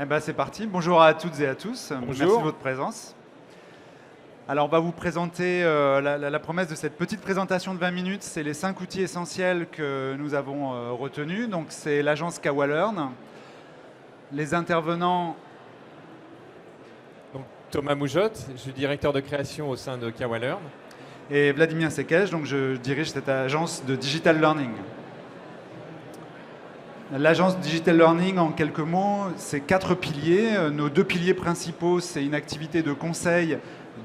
Eh ben, c'est parti. Bonjour à toutes et à tous. Bonjour. Merci de votre présence. Alors, on va vous présenter la promesse de cette petite présentation de 20 minutes. C'est les 5 outils essentiels que nous avons retenus. Donc, c'est l'agence Kawalearn. Les intervenants. Donc, Thomas Moujotte, je suis directeur de création au sein de Kawalearn. Et Vladimir Sekej, donc je dirige cette agence de Digital Learning. L'agence Digital Learning, en quelques mots, c'est 4 piliers. Nos 2 piliers principaux, c'est une activité de conseil,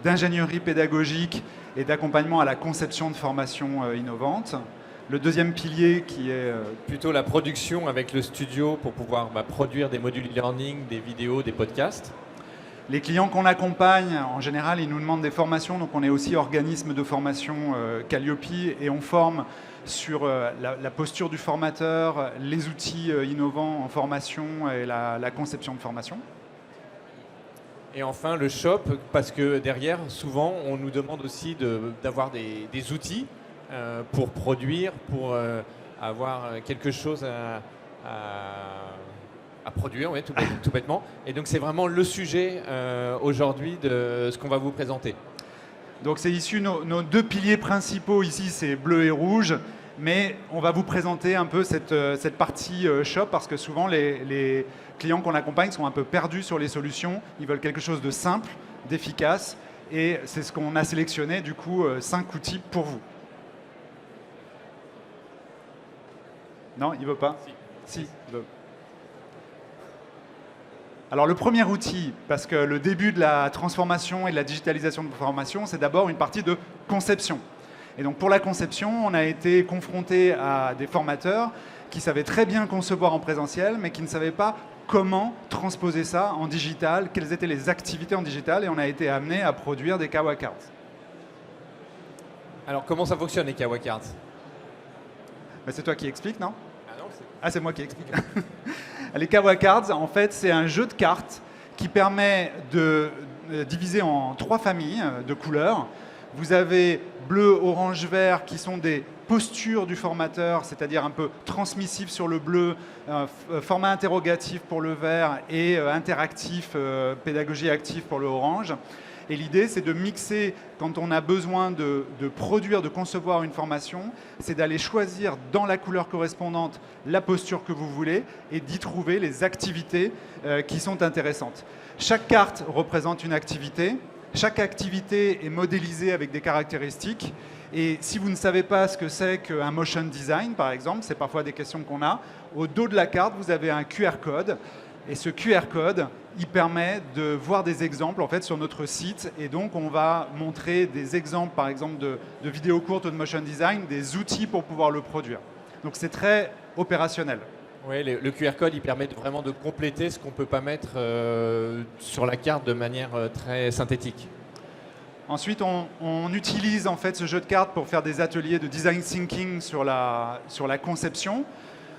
d'ingénierie pédagogique et d'accompagnement à la conception de formations innovantes. Le deuxième pilier qui est... Plutôt la production avec le studio pour pouvoir produire des modules e-learning, des vidéos, des podcasts. Les clients qu'on accompagne, en général, ils nous demandent des formations. Donc, on est aussi organisme de formation Calliope et on forme sur la posture du formateur, les outils innovants en formation et la conception de formation. Et enfin, le shop, parce que derrière, souvent, on nous demande aussi d'avoir des outils pour produire, pour avoir quelque chose à produire, oui, tout bêtement. Et donc, c'est vraiment le sujet aujourd'hui de ce qu'on va vous présenter. Donc, c'est issu nos 2 piliers principaux ici, c'est bleu et rouge. Mais on va vous présenter un peu cette partie shop parce que souvent, les clients qu'on accompagne sont un peu perdus sur les solutions. Ils veulent quelque chose de simple, d'efficace. Et c'est ce qu'on a sélectionné, du coup, 5 outils pour vous. Non, il ne veut pas? Si, il veut. Alors le premier outil, parce que le début de la transformation et de la digitalisation de formation, c'est d'abord une partie de conception. Et donc pour la conception, on a été confronté à des formateurs qui savaient très bien concevoir en présentiel, mais qui ne savaient pas comment transposer ça en digital, quelles étaient les activités en digital, et on a été amené à produire des Kawa-Cards. Alors comment ça fonctionne les Kawa-Cards? C'est toi qui expliques, non? Ah non, c'est moi qui explique. Les Kawa-Cards, en fait, c'est un jeu de cartes qui permet de diviser en 3 familles de couleurs. Vous avez bleu, orange, vert qui sont des postures du formateur, c'est-à-dire un peu transmissif sur le bleu, format interrogatif pour le vert et interactif, pédagogie active pour le orange. Et l'idée, c'est de mixer, quand on a besoin de produire, de concevoir une formation, c'est d'aller choisir dans la couleur correspondante la posture que vous voulez et d'y trouver les activités qui sont intéressantes. Chaque carte représente une activité. Chaque activité est modélisée avec des caractéristiques. Et si vous ne savez pas ce que c'est qu'un motion design, par exemple, c'est parfois des questions qu'on a, au dos de la carte, vous avez un QR code. Et ce QR code, il permet de voir des exemples en fait, sur notre site. Et donc, on va montrer des exemples, par exemple, de vidéos courtes ou de motion design, des outils pour pouvoir le produire. Donc, c'est très opérationnel. Oui, le QR code, il permet vraiment de compléter ce qu'on ne peut pas mettre sur la carte de manière très synthétique. Ensuite, on utilise en fait ce jeu de cartes pour faire des ateliers de design thinking sur la conception.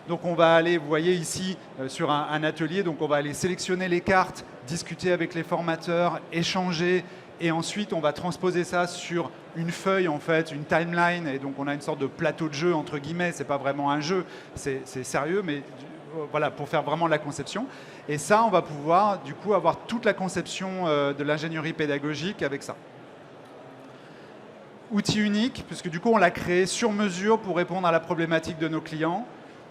Donc on va aller, vous voyez ici, sur un atelier, donc on va aller sélectionner les cartes, discuter avec les formateurs, échanger, et ensuite on va transposer ça sur une feuille, en fait, une timeline, et donc on a une sorte de plateau de jeu, entre guillemets, c'est pas vraiment un jeu, c'est sérieux, mais voilà, pour faire vraiment la conception. Et ça, on va pouvoir, du coup, avoir toute la conception de l'ingénierie pédagogique avec ça. Outil unique, puisque du coup, on l'a créé sur mesure pour répondre à la problématique de nos clients.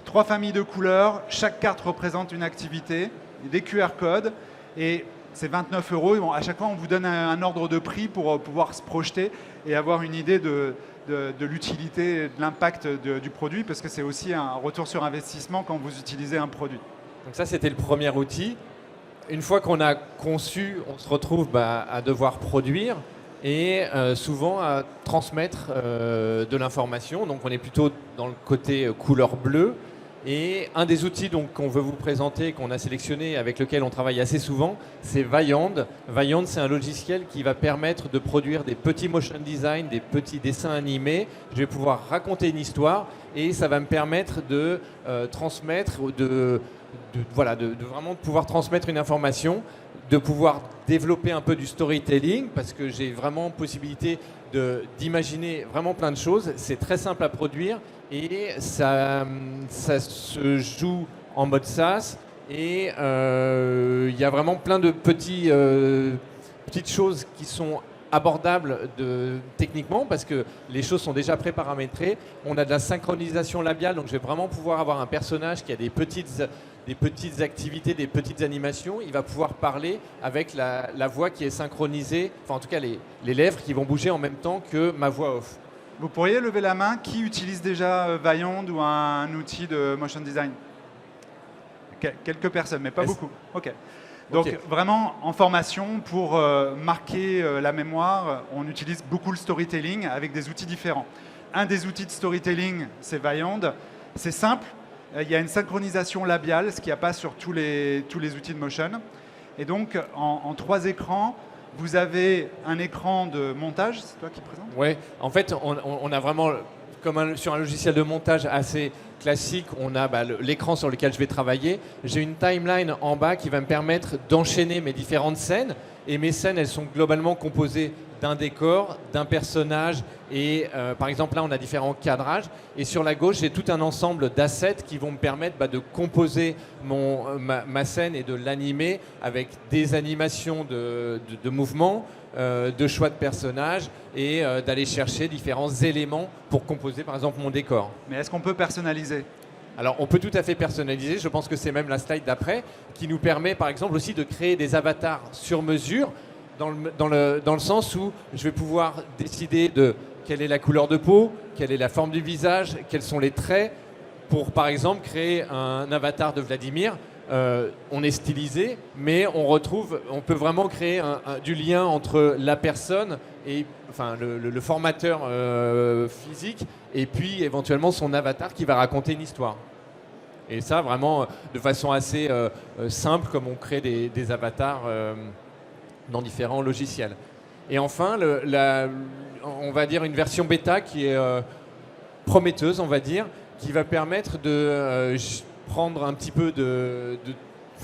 3 familles de couleurs, chaque carte représente une activité, des QR codes, et c'est 29 €. Bon, à chaque fois, on vous donne un ordre de prix pour pouvoir se projeter et avoir une idée de l'utilité, de l'impact du produit, parce que c'est aussi un retour sur investissement quand vous utilisez un produit. Donc ça, c'était le premier outil. Une fois qu'on a conçu, on se retrouve à devoir produire et souvent à transmettre de l'information. Donc on est plutôt dans le côté couleur bleue. Et un des outils qu'on veut vous présenter, qu'on a sélectionné, avec lequel on travaille assez souvent, c'est Vaillant. Vaillant, c'est un logiciel qui va permettre de produire des petits motion design, des petits dessins animés. Je vais pouvoir raconter une histoire et ça va me permettre de transmettre, voilà, de vraiment pouvoir transmettre une information, de pouvoir développer un peu du storytelling, parce que j'ai vraiment possibilité d'imaginer vraiment plein de choses. C'est très simple à produire et ça se joue en mode SaaS Et il y a vraiment plein de petites choses qui sont abordables techniquement parce que les choses sont déjà pré-paramétrées. On a de la synchronisation labiale, donc je vais vraiment pouvoir avoir un personnage qui a des petites activités, des petites animations. Il va pouvoir parler avec la voix qui est synchronisée, enfin en tout cas les lèvres qui vont bouger en même temps que ma voix off. Vous pourriez lever la main qui utilise déjà Vaillant ou un outil de motion design? Quelques personnes, mais pas beaucoup. Ok. Donc vraiment, en formation, pour marquer la mémoire, on utilise beaucoup le storytelling avec des outils différents. Un des outils de storytelling, c'est Vaillant. C'est simple, il y a une synchronisation labiale, ce qu'il n'y a pas sur tous les outils de motion. Et donc, en 3 écrans, vous avez un écran de montage, c'est toi qui présente? Oui, en fait, on a vraiment, sur un logiciel de montage assez classique, on a l'écran sur lequel je vais travailler. J'ai une timeline en bas qui va me permettre d'enchaîner mes différentes scènes. Et mes scènes, elles sont globalement composées d'un décor, d'un personnage. Et par exemple, là, on a différents cadrages. Et sur la gauche, j'ai tout un ensemble d'assets qui vont me permettre de composer ma scène et de l'animer avec des animations de mouvements, de choix de personnages et d'aller chercher différents éléments pour composer par exemple mon décor. Mais est-ce qu'on peut personnaliser? Alors on peut tout à fait personnaliser, je pense que c'est même la slide d'après qui nous permet par exemple aussi de créer des avatars sur mesure dans le sens où je vais pouvoir décider de quelle est la couleur de peau, quelle est la forme du visage, quels sont les traits pour par exemple créer un avatar de Vladimir. On est stylisé, mais on peut vraiment créer du lien entre la personne et enfin, le formateur physique et puis éventuellement son avatar qui va raconter une histoire. Et ça vraiment de façon assez simple comme on crée des avatars dans différents logiciels. Et enfin, on va dire une version bêta qui est prometteuse, on va dire, qui va permettre de prendre un petit peu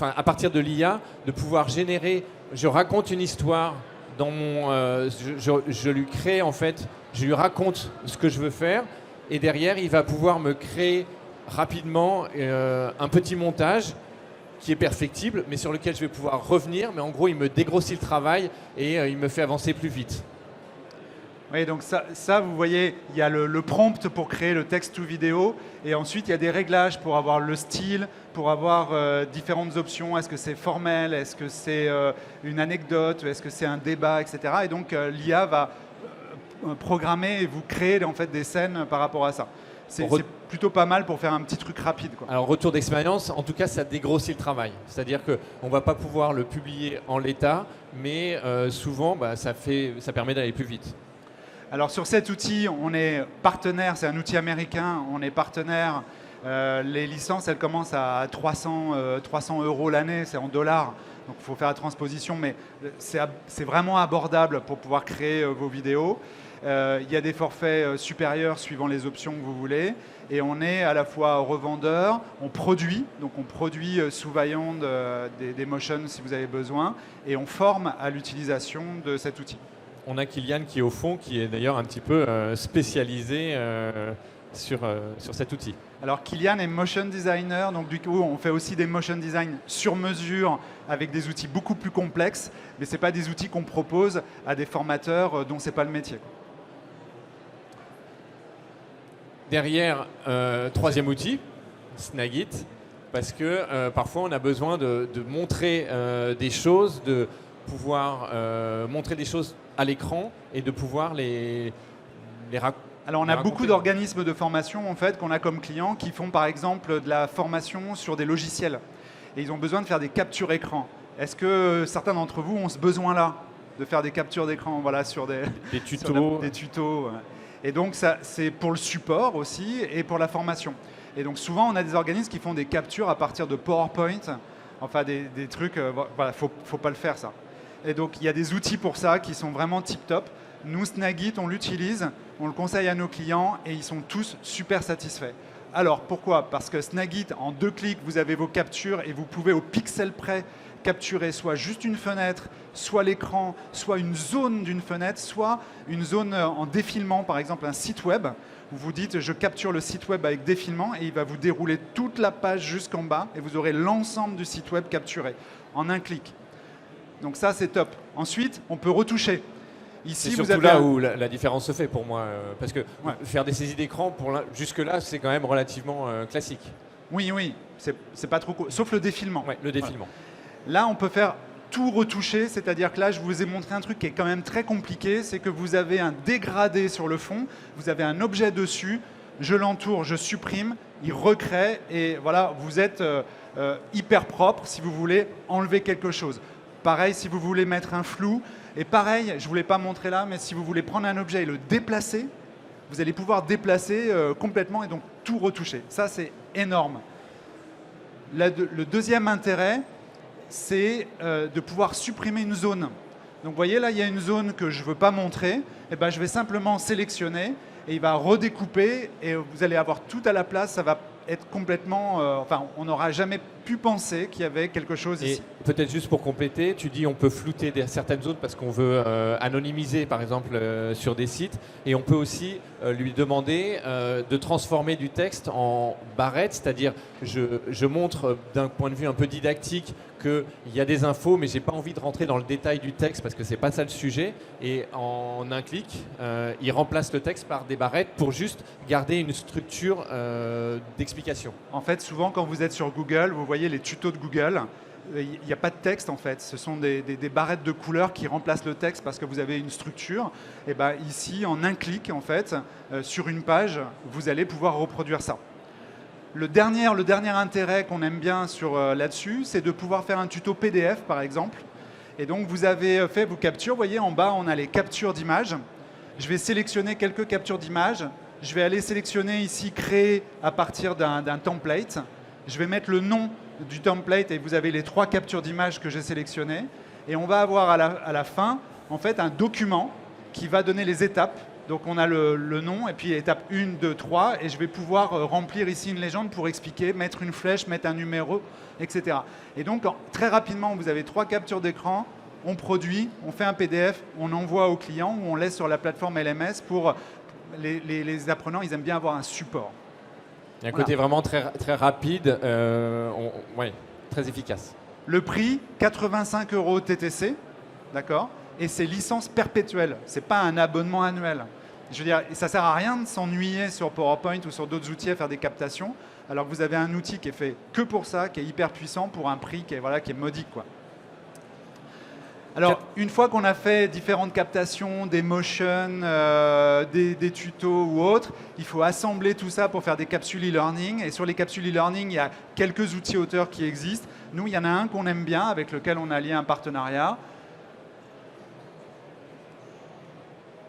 à partir de l'IA, de pouvoir générer, je raconte une histoire dans je lui crée en fait, je lui raconte ce que je veux faire et derrière il va pouvoir me créer rapidement un petit montage qui est perfectible mais sur lequel je vais pouvoir revenir, mais en gros il me dégrossit le travail et il me fait avancer plus vite. Oui, donc ça, vous voyez, il y a le prompt pour créer le texte ou vidéo, et ensuite il y a des réglages pour avoir le style, pour avoir différentes options. Est-ce que c'est formel? Est-ce que c'est une anecdote? Est-ce que c'est un débat, etc. Et donc l'IA va programmer et vous créer en fait des scènes par rapport à ça. C'est plutôt pas mal pour faire un petit truc rapide, quoi. Alors retour d'expérience, en tout cas ça dégrossit le travail. C'est-à-dire qu'on ne va pas pouvoir le publier en l'état, mais souvent ça permet d'aller plus vite. Alors sur cet outil, on est partenaire, c'est un outil américain, on est partenaire. Les licences, elles commencent à 300 € l'année, c'est en dollars, donc il faut faire la transposition, mais c'est vraiment abordable pour pouvoir créer vos vidéos. Il y a des forfaits supérieurs suivant les options que vous voulez, et on est à la fois revendeur, on produit sous Vaillant des motions si vous avez besoin, et on forme à l'utilisation de cet outil. On a Kylian qui est au fond, qui est d'ailleurs un petit peu spécialisé sur cet outil. Alors Kylian est motion designer, donc du coup on fait aussi des motion design sur mesure avec des outils beaucoup plus complexes, mais ce n'est pas des outils qu'on propose à des formateurs dont ce n'est pas le métier. Derrière, troisième outil, Snagit, parce que parfois on a besoin de montrer des choses, de pouvoir montrer des choses à l'écran et de pouvoir les raconter. Alors on a beaucoup d'organismes de formation en fait qu'on a comme clients qui font par exemple de la formation sur des logiciels et ils ont besoin de faire des captures écran. Est-ce que certains d'entre vous ont ce besoin-là de faire des captures d'écran, voilà, sur des tutos, des tutos. Et donc ça c'est pour le support aussi et pour la formation. Et donc souvent on a des organismes qui font des captures à partir de PowerPoint, enfin des trucs, voilà, faut pas le faire ça. Et donc, il y a des outils pour ça qui sont vraiment tip-top. Nous, Snagit, on l'utilise, on le conseille à nos clients et ils sont tous super satisfaits. Alors, pourquoi? Parce que Snagit, en 2 clics, vous avez vos captures et vous pouvez au pixel près capturer soit juste une fenêtre, soit l'écran, soit une zone d'une fenêtre, soit une zone en défilement, par exemple un site web. Vous vous dites, je capture le site web avec défilement et il va vous dérouler toute la page jusqu'en bas et vous aurez l'ensemble du site web capturé en un clic. Donc ça, c'est top. Ensuite, on peut retoucher. C'est surtout là où la différence se fait pour moi, parce que faire des saisies d'écran, jusque-là, c'est quand même relativement classique. Oui, c'est pas trop... Sauf le défilement. Ouais, le défilement. Voilà. Là, on peut faire tout retoucher, c'est-à-dire que là, je vous ai montré un truc qui est quand même très compliqué, c'est que vous avez un dégradé sur le fond, vous avez un objet dessus, je l'entoure, je supprime, il recrée, et voilà, vous êtes hyper propre si vous voulez enlever quelque chose. Pareil, si vous voulez mettre un flou, et pareil, je ne vous l'ai pas montré là, mais si vous voulez prendre un objet et le déplacer, vous allez pouvoir déplacer complètement et donc tout retoucher. Ça, c'est énorme. Le deuxième intérêt, c'est de pouvoir supprimer une zone. Donc vous voyez là, il y a une zone que je ne veux pas montrer. Et ben, je vais simplement sélectionner et il va redécouper et vous allez avoir tout à la place. Ça va être complètement... enfin, on n'aura jamais pu penser qu'il y avait quelque chose ici. Peut-être juste pour compléter, tu dis on peut flouter certaines zones parce qu'on veut anonymiser par exemple sur des sites et on peut aussi lui demander de transformer du texte en barrettes, c'est-à-dire je montre d'un point de vue un peu didactique qu'il y a des infos mais j'ai pas envie de rentrer dans le détail du texte parce que c'est pas ça le sujet et en un clic il remplace le texte par des barrettes pour juste garder une structure d'explication. En fait, souvent quand vous êtes sur Google, vous voyez les tutos de Google, il n'y a pas de texte en fait, ce sont des barrettes de couleurs qui remplacent le texte parce que vous avez une structure. Et ben, ici, en un clic en fait, sur une page, vous allez pouvoir reproduire ça. Le dernier intérêt qu'on aime bien là-dessus, c'est de pouvoir faire un tuto PDF par exemple. Et donc vous avez fait vos captures, vous voyez en bas on a les captures d'images. Je vais sélectionner quelques captures d'images. Je vais aller sélectionner ici créer à partir d'un template. Je vais mettre le nom du template et vous avez les 3 captures d'images que j'ai sélectionnées. Et on va avoir à la fin en fait un document qui va donner les étapes. Donc on a le nom et puis étape 1, 2, 3 et je vais pouvoir remplir ici une légende pour expliquer, mettre une flèche, mettre un numéro, etc. Et donc très rapidement vous avez 3 captures d'écran, on produit, on fait un PDF, on envoie au client ou on laisse sur la plateforme LMS pour les apprenants, ils aiment bien avoir un support. Il y a un côté vraiment très, très rapide, ouais, très efficace. Le prix, 85 € TTC, d'accord? Et c'est licence perpétuelle, ce n'est pas un abonnement annuel. Je veux dire, ça ne sert à rien de s'ennuyer sur PowerPoint ou sur d'autres outils à faire des captations, alors que vous avez un outil qui est fait que pour ça, qui est hyper puissant pour un prix qui est modique, quoi. Alors, une fois qu'on a fait différentes captations, des motions, des tutos ou autres, il faut assembler tout ça pour faire des capsules e-learning. Et sur les capsules e-learning, il y a quelques outils auteurs qui existent. Nous, il y en a un qu'on aime bien, avec lequel on a lié un partenariat.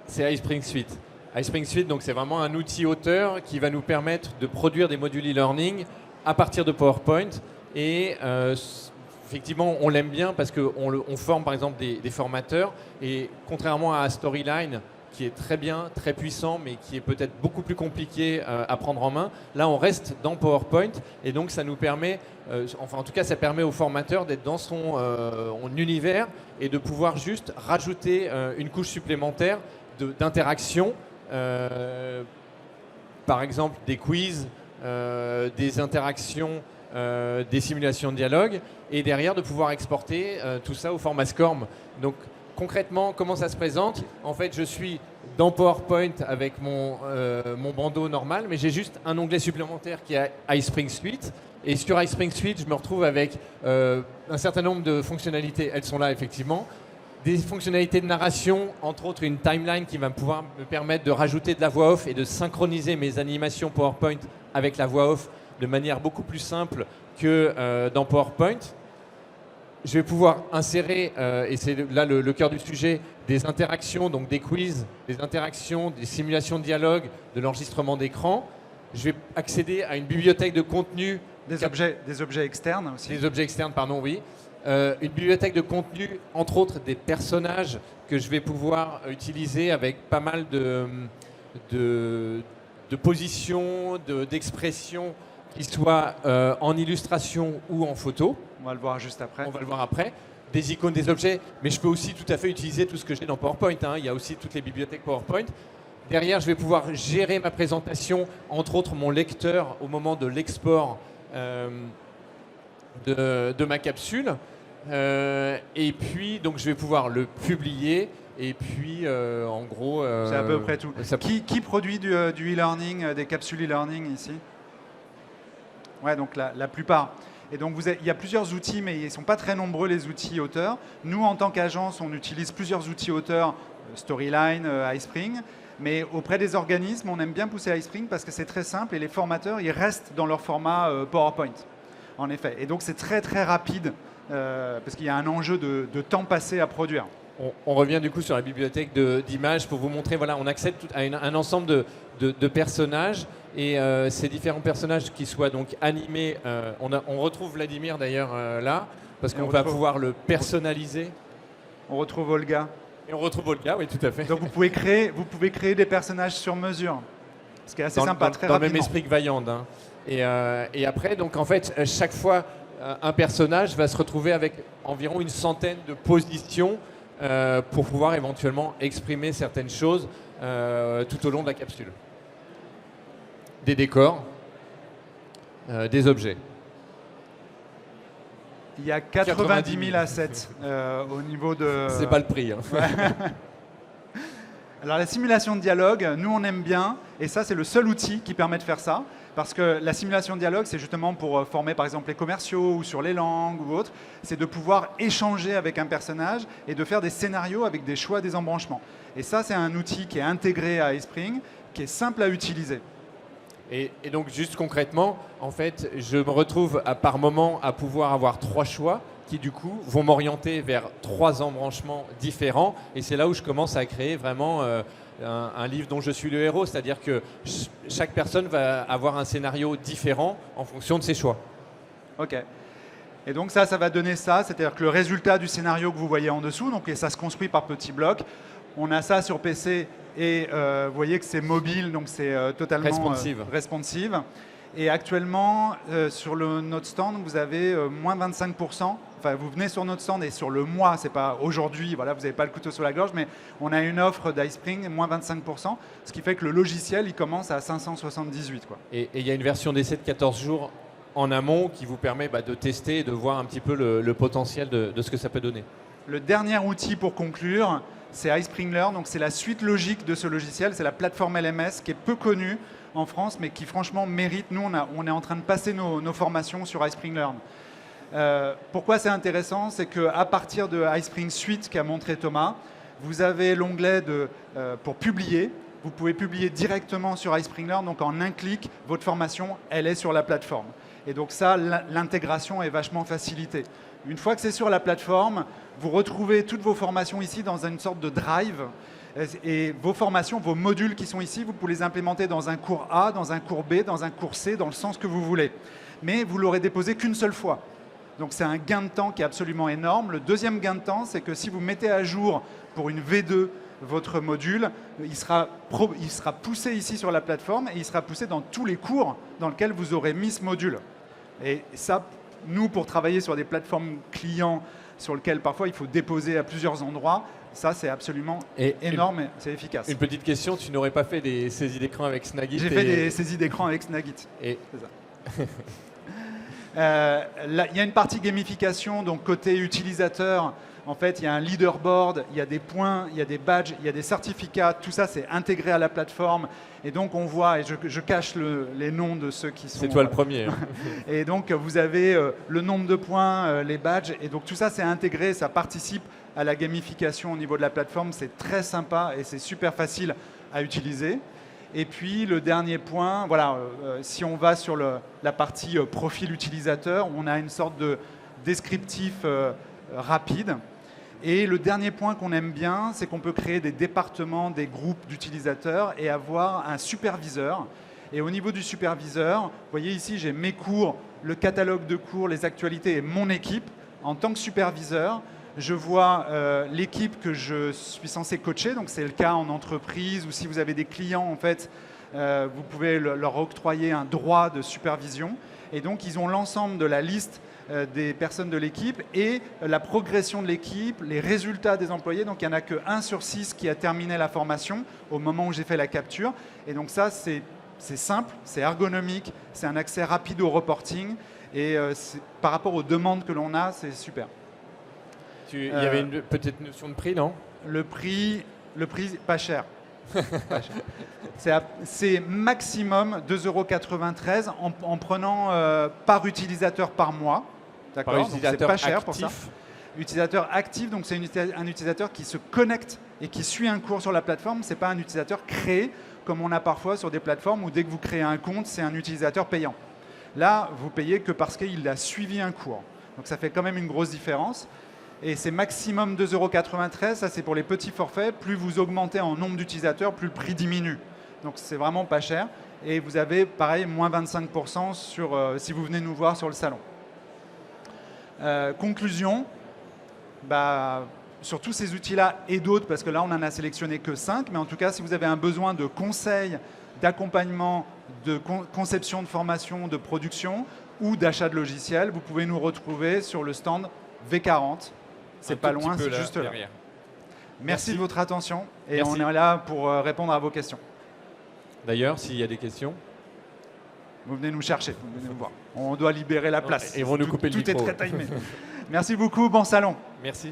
C'est iSpring Suite. iSpring Suite, donc c'est vraiment un outil auteur qui va nous permettre de produire des modules e-learning à partir de PowerPoint. Et effectivement, on l'aime bien parce qu'on forme par exemple des formateurs et contrairement à Storyline, qui est très bien, très puissant, mais qui est peut-être beaucoup plus compliqué à prendre en main, là on reste dans PowerPoint et donc ça nous permet, enfin en tout cas ça permet au formateur d'être dans son univers et de pouvoir juste rajouter une couche supplémentaire d'interaction, par exemple des quiz, des interactions, des simulations de dialogue et derrière de pouvoir exporter tout ça au format SCORM. Donc concrètement, comment ça se présente? En fait, je suis dans PowerPoint avec mon bandeau normal, mais j'ai juste un onglet supplémentaire qui est iSpring Suite. Et sur iSpring Suite, je me retrouve avec un certain nombre de fonctionnalités. Elles sont là, effectivement. Des fonctionnalités de narration, entre autres une timeline qui va pouvoir me permettre de rajouter de la voix off et de synchroniser mes animations PowerPoint avec la voix off de manière beaucoup plus simple que dans PowerPoint. Je vais pouvoir insérer, et c'est là le cœur du sujet, des interactions, donc des quiz, des interactions, des simulations de dialogue, de l'enregistrement d'écran. Je vais accéder à une bibliothèque de contenu. Des objets externes aussi. Des objets externes, pardon, oui. Une bibliothèque de contenu, entre autres des personnages que je vais pouvoir utiliser avec pas mal de position, d'expression qui soit en illustration ou en photo. On va le voir juste après. On va le voir après. Des icônes, des objets, mais je peux aussi tout à fait utiliser tout ce que j'ai dans PowerPoint. Hein. Il y a aussi toutes les bibliothèques PowerPoint. Derrière, je vais pouvoir gérer ma présentation, entre autres mon lecteur au moment de l'export de ma capsule. Et puis, donc, je vais pouvoir le publier. Et puis, en gros... c'est à peu près tout. Qui produit du e-learning, des capsules e-learning ici? Ouais, donc la plupart. Et donc, il y a plusieurs outils, mais ils ne sont pas très nombreux, les outils auteurs. Nous, en tant qu'agence, on utilise plusieurs outils auteurs, Storyline, iSpring. Mais auprès des organismes, on aime bien pousser iSpring parce que c'est très simple et les formateurs, ils restent dans leur format PowerPoint, en effet. Et donc, c'est très, très rapide parce qu'il y a un enjeu de temps passé à produire. On revient du coup sur la bibliothèque d'images pour vous montrer, voilà, on accède à un ensemble de personnages et ces différents personnages qui soient donc animés, on retrouve Vladimir d'ailleurs là, parce qu'on va pouvoir le personnaliser. On retrouve Olga. Et on retrouve Olga, oui, tout à fait. Donc vous pouvez créer des personnages sur mesure, ce qui est assez sympa, très rapidement. Dans le même esprit que Vaillant. Hein. Et après, donc en fait, chaque fois, un personnage va se retrouver avec environ une centaine de positions pour pouvoir éventuellement exprimer certaines choses tout au long de la capsule. Des décors, des objets. Il y a 90 000 assets au niveau de... C'est pas le prix. Hein. Alors la simulation de dialogue, nous on aime bien, et ça c'est le seul outil qui permet de faire ça, parce que la simulation de dialogue c'est justement pour former par exemple les commerciaux ou sur les langues ou autres, c'est de pouvoir échanger avec un personnage et de faire des scénarios avec des choix, des embranchements. Et ça c'est un outil qui est intégré à iSpring, qui est simple à utiliser. Et donc juste concrètement, en fait, je me retrouve par moment à pouvoir avoir 3 choix qui du coup vont m'orienter vers 3 embranchements différents. Et c'est là où je commence à créer vraiment un livre dont je suis le héros. C'est-à-dire que chaque personne va avoir un scénario différent en fonction de ses choix. Ok. Et donc ça va donner ça. C'est-à-dire que le résultat du scénario que vous voyez en dessous, donc, et ça se construit par petits blocs. On a ça sur PC et vous voyez que c'est mobile, donc c'est totalement responsive. Et actuellement, sur notre stand, vous avez moins 25%. Enfin, vous venez sur notre stand et sur le mois, c'est pas aujourd'hui, voilà, vous n'avez pas le couteau sur la gorge, mais on a une offre d'iSpring, moins 25%, ce qui fait que le logiciel, il commence à 578. Quoi. Et il y a une version d'essai de 14 jours en amont qui vous permet de tester et de voir un petit peu le potentiel de ce que ça peut donner. Le dernier outil pour conclure, c'est iSpring Learn, donc c'est la suite logique de ce logiciel, c'est la plateforme LMS qui est peu connue en France, mais qui franchement mérite. Nous, on est en train de passer nos formations sur iSpring Learn. Pourquoi c'est intéressant? C'est qu'à partir de iSpring Suite qu'a montré Thomas, vous avez l'onglet pour publier. Vous pouvez publier directement sur iSpring Learn, donc en un clic, votre formation, elle est sur la plateforme. Et donc ça, l'intégration est vachement facilitée. Une fois que c'est sur la plateforme, vous retrouvez toutes vos formations ici dans une sorte de drive. Et vos formations, vos modules qui sont ici, vous pouvez les implémenter dans un cours A, dans un cours B, dans un cours C, dans le sens que vous voulez. Mais vous l'aurez déposé qu'une seule fois. Donc c'est un gain de temps qui est absolument énorme. Le deuxième gain de temps, c'est que si vous mettez à jour pour une V2 votre module, il sera poussé ici sur la plateforme et il sera poussé dans tous les cours dans lesquels vous aurez mis ce module. Et ça, nous, pour travailler sur des plateformes clients sur lesquelles parfois il faut déposer à plusieurs endroits, ça c'est absolument énorme et c'est efficace. Une petite question, tu n'aurais pas fait des saisies d'écran avec Snagit? J'ai fait des saisies d'écran avec Snagit. Et... C'est ça. Il y a une partie gamification, donc côté utilisateur, en fait, il y a un leaderboard, il y a des points, il y a des badges, il y a des certificats, tout ça c'est intégré à la plateforme. Et donc on voit, et je cache les noms de ceux qui sont... C'est toi le premier. Et donc vous avez le nombre de points, les badges, et donc tout ça c'est intégré, ça participe à la gamification au niveau de la plateforme. C'est très sympa et c'est super facile à utiliser. Et puis le dernier point, voilà, si on va sur la partie profil utilisateur, on a une sorte de descriptif rapide. Et le dernier point qu'on aime bien, c'est qu'on peut créer des départements, des groupes d'utilisateurs et avoir un superviseur. Et au niveau du superviseur, vous voyez ici, j'ai mes cours, le catalogue de cours, les actualités et mon équipe. En tant que superviseur, je vois l'équipe que je suis censé coacher, donc c'est le cas en entreprise ou si vous avez des clients en fait vous pouvez leur octroyer un droit de supervision. Et donc, ils ont l'ensemble de la liste des personnes de l'équipe et la progression de l'équipe, les résultats des employés. Donc, il n'y en a que 1 sur 6 qui a terminé la formation au moment où j'ai fait la capture. Et donc, ça, c'est simple, c'est ergonomique, c'est un accès rapide au reporting. Et par rapport aux demandes que l'on a, c'est super. Il y avait une petite notion de prix, non? Le prix, pas cher. C'est maximum 2,93 € en prenant par utilisateur par mois. D'accord. C'est pas cher pour ça. Utilisateur actif, donc c'est un utilisateur qui se connecte et qui suit un cours sur la plateforme. C'est pas un utilisateur créé comme on a parfois sur des plateformes où dès que vous créez un compte, c'est un utilisateur payant. Là, vous payez que parce qu'il a suivi un cours. Donc ça fait quand même une grosse différence. Et c'est maximum 2,93 €, ça c'est pour les petits forfaits. Plus vous augmentez en nombre d'utilisateurs, plus le prix diminue. Donc c'est vraiment pas cher. Et vous avez pareil, moins 25% si vous venez nous voir sur le salon. Conclusion, sur tous ces outils-là et d'autres, parce que là on en a sélectionné que 5, mais en tout cas si vous avez un besoin de conseils, d'accompagnement, de conception de formation, de production ou d'achat de logiciels, vous pouvez nous retrouver sur le stand V40. C'est pas loin, c'est juste là. Merci de votre attention et on est là pour répondre à vos questions. D'ailleurs, s'il y a des questions, vous venez nous chercher, vous venez nous voir. On doit libérer la place. Ils vont nous couper le micro. Tout est très timé. Merci beaucoup, bon salon. Merci.